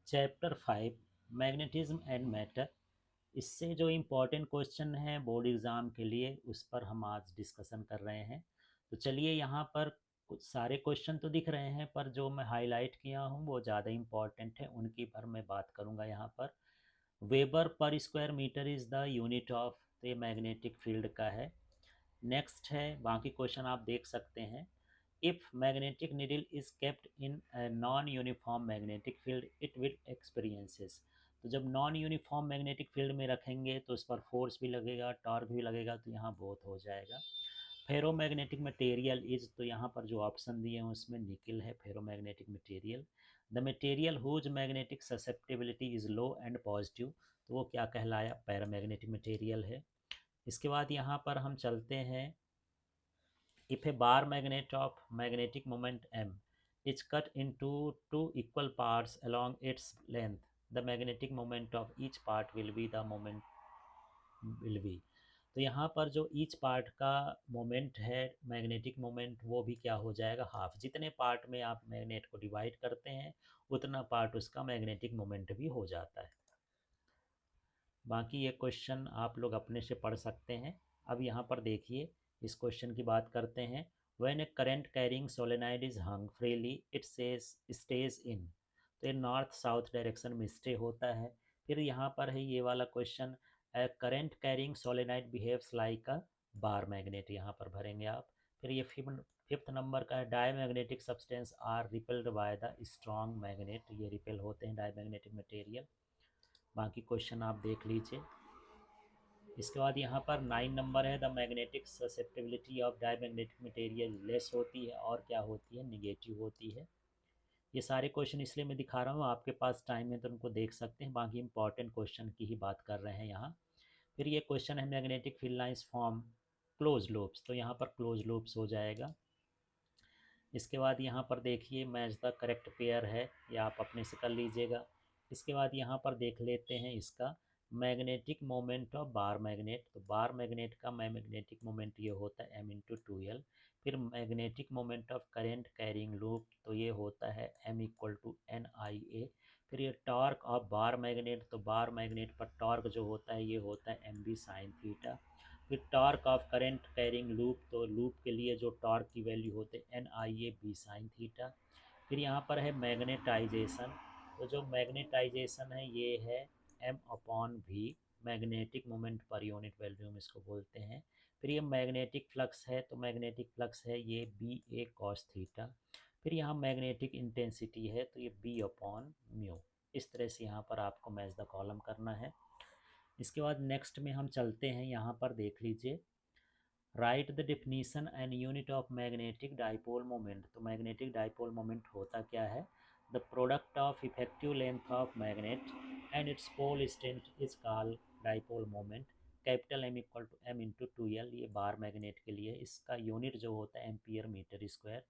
Chapter 5 magnetism and matter. इससे जो important question है बोर्ड एग्ज़ाम के लिए उस पर हम आज डिस्कशन कर रहे हैं। तो चलिए यहाँ पर कुछ सारे क्वेश्चन तो दिख रहे हैं पर जो मैं हाईलाइट किया हूँ वो ज़्यादा इम्पॉर्टेंट है, उनकी पर मैं बात करूँगा यहाँ पर। वेबर पर square metre is the unit of, तो ये मैग्नेटिक फील्ड का है। नेक्स्ट है, बाकी क्वेश्चन आप देख सकते हैं। If magnetic needle is kept in non uniform magnetic field it will experiences. तो जब नॉन यूनिफॉर्म मैग्नेटिक फील्ड में रखेंगे तो उस पर फोर्स भी लगेगा, टॉर्क भी लगेगा, तो यहाँ बोथ हो जाएगा। फेरोमैग्नेटिक मटेरियल इज, तो यहाँ पर जो ऑप्शन दिए हैं उसमें निकल है ferromagnetic material. The material whose magnetic susceptibility is low and positive, तो वो क्या कहलाया, पैरामैग्नेटिक मटेरियल है। इसके बाद यहाँ पर हम चलते हैं। If a bar magnet of magnetic moment m is cut into two equal parts along its length, the magnetic moment of each part will be the moment will be। तो यहाँ पर जो ईच पार्ट का moment है, magnetic moment, वो भी क्या हो जाएगा, हाफ। जितने पार्ट में आप मैग्नेट को डिवाइड करते हैं उतना पार्ट उसका मैग्नेटिक मोमेंट भी हो जाता है। बाकी ये क्वेश्चन आप लोग अपने से पढ़ सकते हैं। अब यहाँ पर देखिए, इस क्वेश्चन की बात करते हैं। When a current carrying solenoid is hung freely it says stays in, तो ये नॉर्थ साउथ डायरेक्शन में स्टे होता है। फिर यहाँ पर है ये वाला question, a current carrying solenoid behaves like a bar magnet, यहाँ पर भरेंगे आप। फिर ये फिफ्थ नंबर का है, diamagnetic substance are repelled by the strong magnet, ये रिपेल होते हैं डायमैग्नेटिक मटेरियल। बाकी क्वेश्चन आप देख लीजिए। इसके बाद यहाँ पर 9 नंबर है, the magnetic susceptibility of diamagnetic material less होती है और क्या होती है, निगेटिव होती है। ये सारे क्वेश्चन इसलिए मैं दिखा रहा हूँ, आपके पास टाइम है तो उनको देख सकते हैं। बाकी इंपॉर्टेंट क्वेश्चन की ही बात कर रहे हैं यहाँ। फिर ये क्वेश्चन है, magnetic field lines form close loops, तो यहाँ पर क्लोज लूप्स हो जाएगा। इसके बाद यहाँ पर देखिए, मैच द करेक्ट पेयर है, या आप अपने से कर लीजिएगा। इसके बाद यहाँ पर देख लेते हैं इसका magnetic moment of bar magnet. तो बार मैग्नेट का मैग्नेटिक मोमेंट ये होता है m×2l। फिर magnetic moment of current carrying loop, तो ये होता है m=Nia। फिर ये टॉर्क ऑफ बार मैग्नेट, तो बार मैग्नेट पर टॉर्क जो होता है ये होता है mb sin θ। फिर torque of current carrying loop, तो लूप के लिए जो टॉर्क की वैल्यू होते हैं Nia b sin θ। फिर यहाँ पर है मैग्नेटाइजेशन, तो जो मैग्नेटाइजेशन है ये है m/v, magnetic moment per unit value हम इसको बोलते हैं। फिर ये मैग्नेटिक फ्लक्स है, तो मैग्नेटिक फ्लक्स है ये Ba cos θ। फिर यहाँ मैग्नेटिक इंटेंसिटी है, तो ये B/μ। इस तरह से यहाँ पर आपको मैच द कॉलम करना है। इसके बाद नेक्स्ट में हम चलते हैं, यहाँ पर देख लीजिए, write the definition and unit of magnetic dipole moment. तो मैग्नेटिक डाइपोल मोमेंट होता क्या है, the product of effective length of magnet and its pole strength is called dipole moment. Capital M=M×2l, ये बार मैग्नेट के लिए इसका unit जो होता है एम्पियर मीटर स्क्वायर।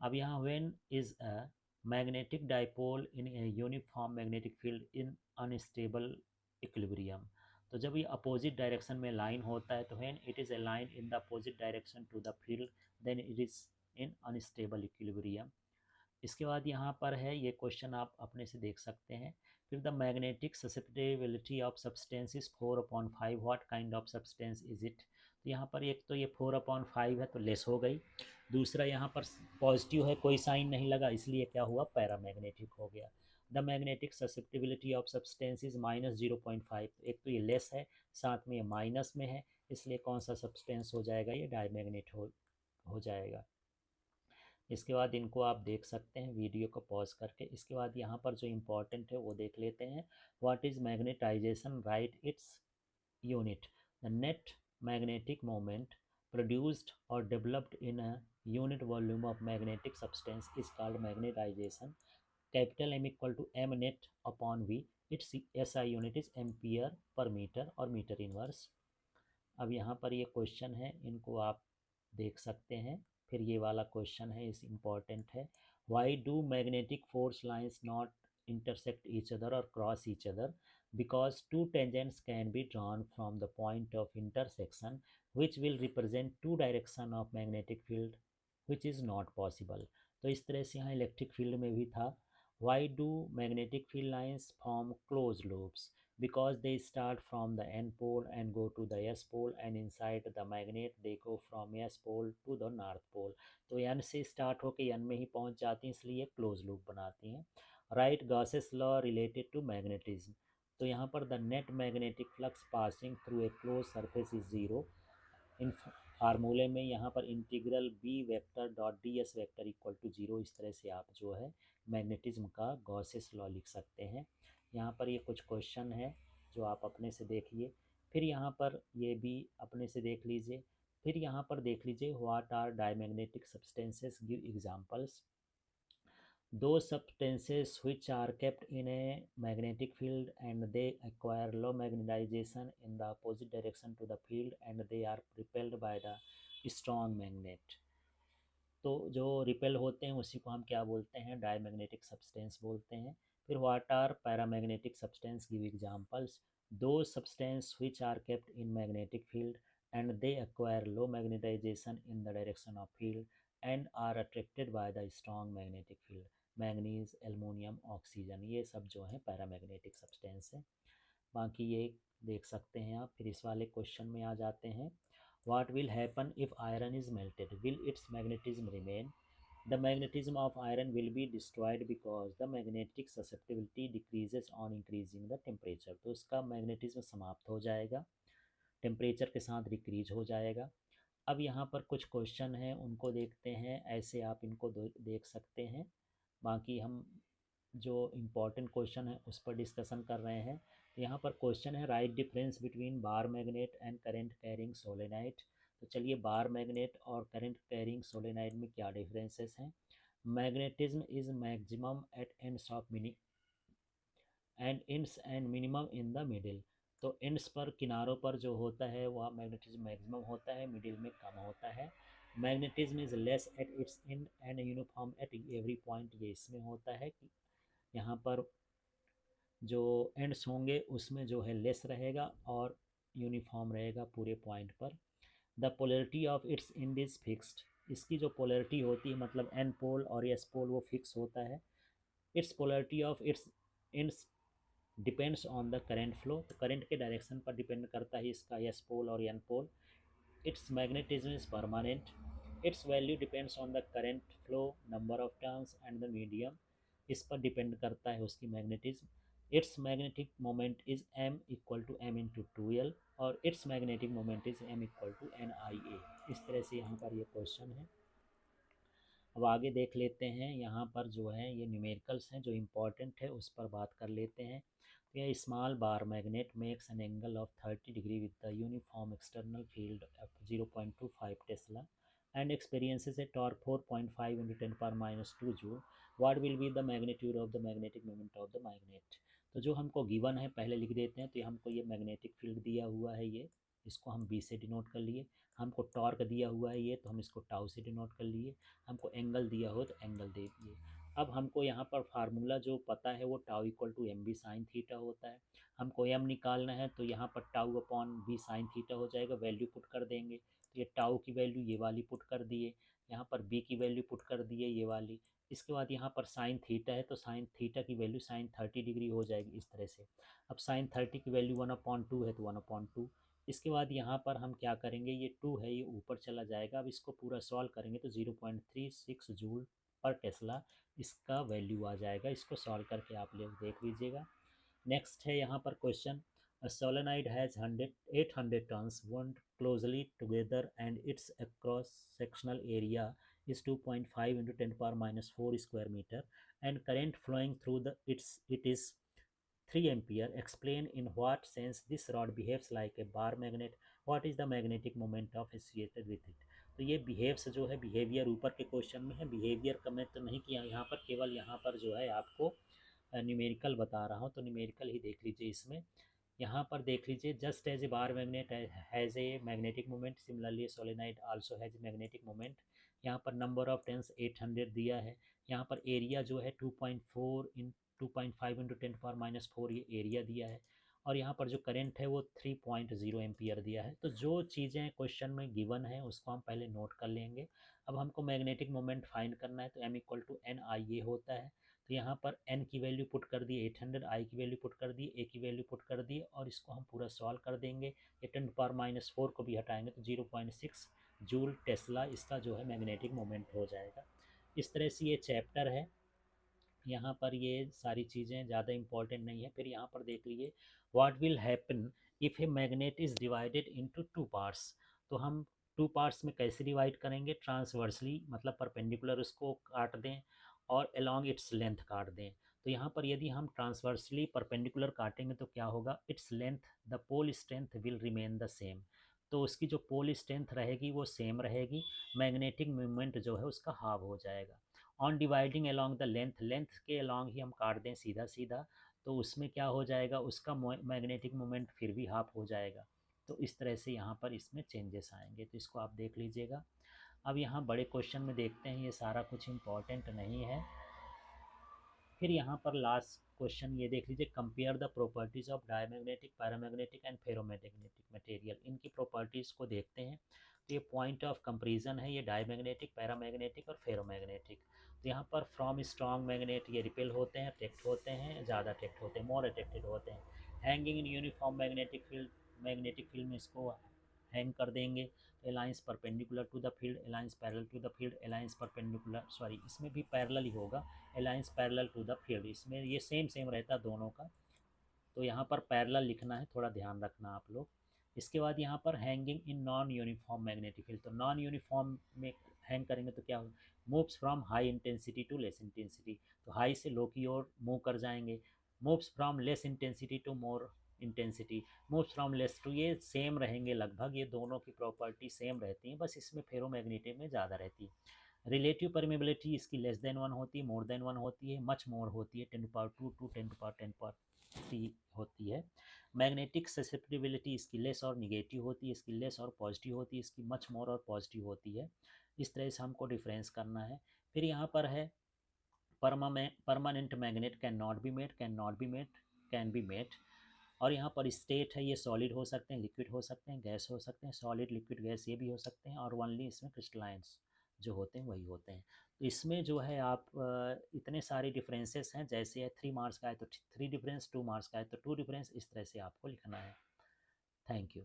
अब यहाँ when is a magnetic dipole in a uniform magnetic field in unstable equilibrium, तो जब ये अपोजिट डायरेक्शन में लाइन होता है, तो when it is a line in the opposite direction to the field then it is in unstable equilibrium. इसके बाद यहाँ पर है ये क्वेश्चन, आप अपने से देख सकते हैं। फिर the magnetic susceptibility of substance is 4/5, what kind of substance is it. तो यहाँ पर एक तो ये 4/5 है तो लेस हो गई, दूसरा यहाँ पर पॉजिटिव है, कोई साइन नहीं लगा, इसलिए क्या हुआ, पैरामैग्नेटिक हो गया। The magnetic susceptibility of substance is -0.5, एक तो ये लेस है साथ में ये माइनस में है, इसलिए कौन सा सब्सटेंस हो जाएगा, ये डायमैग्नेट हो जाएगा। इसके बाद इनको आप देख सकते हैं वीडियो को पॉज करके। इसके बाद यहाँ पर जो इम्पोर्टेंट है वो देख लेते हैं। What is magnetization, write its unit. The net magnetic moment produced or developed in a unit volume of magnetic substance is called magnetization। Capital M=m net upon v, its SI unit is ampere per metre और metre inverse. अब यहाँ पर ये question है, इनको आप देख सकते हैं। फिर ये वाला क्वेश्चन है, इस इम्पॉर्टेंट है। Why do magnetic force lines not intersect each other or cross each other, because two tangents can be drawn from the point of intersection which will represent two direction of magnetic field which is not possible। तो इस तरह से यहाँ electric field में भी था, Why do magnetic field lines form closed loops? Because they start from the N pole and go to the S pole, and inside the magnet they go from S pole to the North pole. तो N से start होके N में ही पहुंच जाती हैं, इसलिए close loop बनाती हैं. Right Gauss's law related to magnetism. तो यहाँ पर the net magnetic flux passing through a close surface is zero. इन फार्मूले में यहाँ पर integral B vector dot D S vector equal to zero. इस तरह से आप जो है मैग्नेटिज्म का गॉसेस लॉ लिख सकते हैं. यहाँ पर ये कुछ क्वेश्चन है जो आप अपने से देखिए. फिर यहाँ पर ये भी अपने से देख लीजिए. फिर यहाँ पर देख लीजिए what are diamagnetic substances, give examples. Those substances which are kept in a magnetic field and they acquire low magnetization in the opposite direction to the field and they are repelled by the strong magnet. तो जो repel होते हैं उसी को हम क्या बोलते हैं, डायमैग्नेटिक सब्सटेंस बोलते हैं. फिर what are paramagnetic substance, give examples. Those substance which are kept in magnetic field and they acquire low magnetisation in the direction of field and are attracted by the strong magnetic field. Manganese, aluminium, oxygen, ये सब जो है paramagnetic substance है. बाकी ये देख सकते हैं आप. फिर इस वाले क्वेश्चन में आ जाते हैं. What will happen if iron is melted? Will its magnetism remain? The magnetism of iron will be destroyed because the magnetic susceptibility decreases on increasing the temperature. तो उसका मैग्नेटिज्म समाप्त हो जाएगा, टेम्परेचर के साथ डिक्रीज हो जाएगा. अब यहाँ पर कुछ क्वेश्चन हैं, उनको देखते हैं. ऐसे आप इनको देख सकते हैं. बाकी हम जो इम्पोर्टेंट क्वेश्चन है उस पर डिस्कशन कर रहे हैं. तो यहाँ पर क्वेश्चन है write difference between bar magnet and current carrying solenoid. तो चलिए बार मैग्नेट और करंट कैरिंग सोलेनाइड में क्या डिफरेंसेस हैं. Magnetism is maximum at ends of mini and ends and minimum in the middle. तो इंड्स पर, किनारों पर जो होता है वह मैग्नेटिज्म मैक्सिमम होता है, मिडिल में कम होता है. Magnetism is less at its end and uniform at every point. ये इसमें होता है कि यहाँ पर जो एंड्स होंगे उसमें जो है लेस रहेगा और यूनिफॉर्म रहेगा पूरे पॉइंट पर. The polarity of its end is fixed. इसकी जो पोलरिटी होती है मतलब एन पोल और एस पोल वो फिक्स होता है. Its polarity of its ends depends on the current flow. तो करंट के डायरेक्शन पर डिपेंड करता है इसका एस पोल और N pole. Its magnetism is permanent. Its value depends on the current flow, number of turns and the medium. इस पर depend करता है उसकी magnetism. Its magnetic moment is m equal to m into 2l और its magnetic moment is m equal to NIA. इस तरह से यहाँ पर ये क्वेश्चन है. अब आगे देख लेते हैं. यहाँ पर जो है ये न्यूमेरिकल्स हैं जो इम्पोर्टेंट है, उस पर बात कर लेते हैं. तो यह small bar magnet makes an angle of 30 degree with the uniform external field of 0.25 Tesla and experiences a torque 4.5 into 10 power minus 2 joule. What will be the magnitude of the magnetic moment of the magnet? तो जो हमको given है पहले लिख देते हैं. तो हमको ये मैग्नेटिक फील्ड दिया हुआ है, ये इसको हम बी से डिनोट कर लिए. हमको टॉर्क दिया हुआ है ये, तो हम इसको टाउ से डिनोट कर लिए. हमको एंगल दिया हो तो एंगल दे दिए. अब हमको यहाँ पर फार्मूला जो पता है वो tau equal to M B sine theta होता है. हमको एम निकालना है तो यहाँ पर tau upon B sine theta हो जाएगा. वैल्यू पुट कर देंगे तो ये टाउ की वैल्यू ये वाली पुट कर दिए, यहाँ पर बी की वैल्यू पुट कर दिए ये वाली. इसके बाद यहाँ पर साइन थीटा है तो साइन थीटा की वैल्यू साइन 30 डिग्री हो जाएगी इस तरह से. अब साइन 30 की वैल्यू 1/2 है तो 1/2. इसके बाद यहाँ पर हम क्या करेंगे, ये 2 है ये ऊपर चला जाएगा. अब इसको पूरा सॉल्व करेंगे तो 0.36 जूल पर टेस्ला इसका वैल्यू आ जाएगा. इसको सॉल्व करके आप लोग देख लीजिएगा. नेक्स्ट है यहाँ पर question. A solenoid has 800 turns wound closely together and its cross sectional area is 2.5 into 10 power minus 4 square meter and current flowing through it is 3 ampere. Explain in what sense this rod behaves like a bar magnet. What is the magnetic moment of associated with it? तो ये behaves जो है, behaviour ऊपर के question में है. Behaviour का मैं तो नहीं किया यहाँ पर, केवल यहाँ पर जो है आपको न्यूमेरिकल बता रहा हूँ. तो न्यूमेरिकल ही देख लीजिए. इसमें यहाँ पर देख लीजिए. Just as a bar magnet has a magnetic moment, similarly solenoid also has magnetic moment. यहाँ पर नंबर ऑफ टर्न्स 800 दिया है. यहाँ पर एरिया जो है 2.5 इंटू 10 पावर माइनस 4 ये एरिया दिया है. और यहाँ पर जो करंट है वो 3.0 एम्पियर दिया है. तो जो चीज़ें क्वेश्चन में गिवन है उसको हम पहले नोट कर लेंगे. अब हमको मैग्नेटिक मोमेंट फाइंड करना है तो m इक्वल टू NIA होता है. तो यहाँ पर n की वैल्यू पुट कर दी 800, i की वैल्यू पुट कर दी, a की वैल्यू पुट कर दी, और इसको हम पूरा सॉल्व कर देंगे। ये 10⁻⁴ को भी हटाएंगे तो 0.6 जूल टेस्ला इसका जो है मैग्नेटिक मोमेंट हो जाएगा। इस तरह से ये चैप्टर है। यहाँ पर ये सारी चीज़ें ज़्यादा इम्पोर्टेंट नहीं है। फिर यहाँ पर देख लीजिए, what will happen if a magnet is divided into two parts. तो हम टू पार्ट्स में कैसे डिवाइड करेंगे? ट्रांसवर्सली, मतलब परपेंडिकुलर उसको काट दें और अलोंग इट्स लेंथ काट दें। तो यहाँ पर यदि हम ट्रांसवर्सली परपेंडिकुलर काटेंगे तो क्या होगा? Its length, the pole strength will remain the same. तो उसकी जो पोल स्ट्रेंथ रहेगी वो सेम रहेगी, मैग्नेटिक मोमेंट जो है उसका हाफ हो जाएगा। On dividing along the length, length के अलॉन्ग ही हम काट दें सीधा सीधा, तो उसमें क्या हो जाएगा? उसका मैग्नेटिक मोमेंट फिर भी हाफ हो जाएगा। तो इस तरह से यहाँ पर इसमें चेंजेस आएंगे, तो इसको आप देख लीजिएगा। अब यहाँ बड़े क्वेश्चन में देखते हैं, ये सारा कुछ इम्पॉर्टेंट नहीं है। फिर यहाँ पर लास्ट क्वेश्चन ये देख लीजिए, compare the properties of diamagnetic, paramagnetic and ferromagnetic material. इनकी प्रॉपर्टीज़ को देखते हैं। तो ये पॉइंट ऑफ कंपेरिजन है, ये डायमैग्नेटिक, पैरामैग्नेटिक और फेरोमैग्नेटिक। तो यहाँ पर फ्रॉम स्ट्रॉन्ग मैग्नेट ये रिपेल होते हैं, अट्रैक्ट होते हैं, ज़्यादा अट्रैक्ट होते हैं, मोर अट्रैक्टेड होते हैं। Hanging in uniform magnetic field, magnetic field में इसको हैंग कर देंगे। Aligns perpendicular to the field, aligns parallel to the field, aligns perpendicular, sorry इसमें भी पैरेलल ही होगा, aligns parallel to the field, इसमें ये सेम सेम रहता है दोनों का। तो यहाँ पर पैरेलल लिखना है, थोड़ा ध्यान रखना आप लोग। इसके बाद यहाँ पर hanging in non uniform magnetic field, तो नॉन यूनिफॉर्म में हैंग करेंगे तो क्या होगा? Moves from high intensity to less intensity, तो हाई से लो की ओर मूव कर जाएंगे। Moves from less intensity to more intensity, moves from less to, ये सेम रहेंगे लगभग, ये दोनों की प्रॉपर्टी सेम रहती है, बस इसमें फेरोमैग्नेटिक में ज़्यादा रहती है। रिलेटिव परमेबिलिटी इसकी लेस देन 1 होती है, मोर देन 1 होती है, मच मोर होती है, 10⁻² टू 10⁻10⁻3 होती है। मैग्नेटिक ससेप्टिबिलिटी इसकी लेस और निगेटिव होती है, इसकी लेस और पॉजिटिव होती है, इसकी मच मोर और पॉजिटिव होती है। इस तरह से हमको डिफरेंस करना है। फिर यहाँ पर है permanent magnet can not be made, can not be made, can be made. और यहाँ पर स्टेट है, ये सॉलिड हो सकते हैं, लिक्विड हो सकते हैं, गैस हो सकते हैं, सॉलिड लिक्विड गैस ये भी हो सकते हैं, और ओनली इसमें क्रिस्टलाइंस जो होते हैं वही होते हैं। तो इसमें जो है आप इतने सारे डिफरेंसेस हैं, जैसे है 3 मार्क्स का है तो 3 डिफरेंस, 2 मार्क्स का है तो 2 डिफरेंस, इस तरह से आपको लिखना है। Thank you.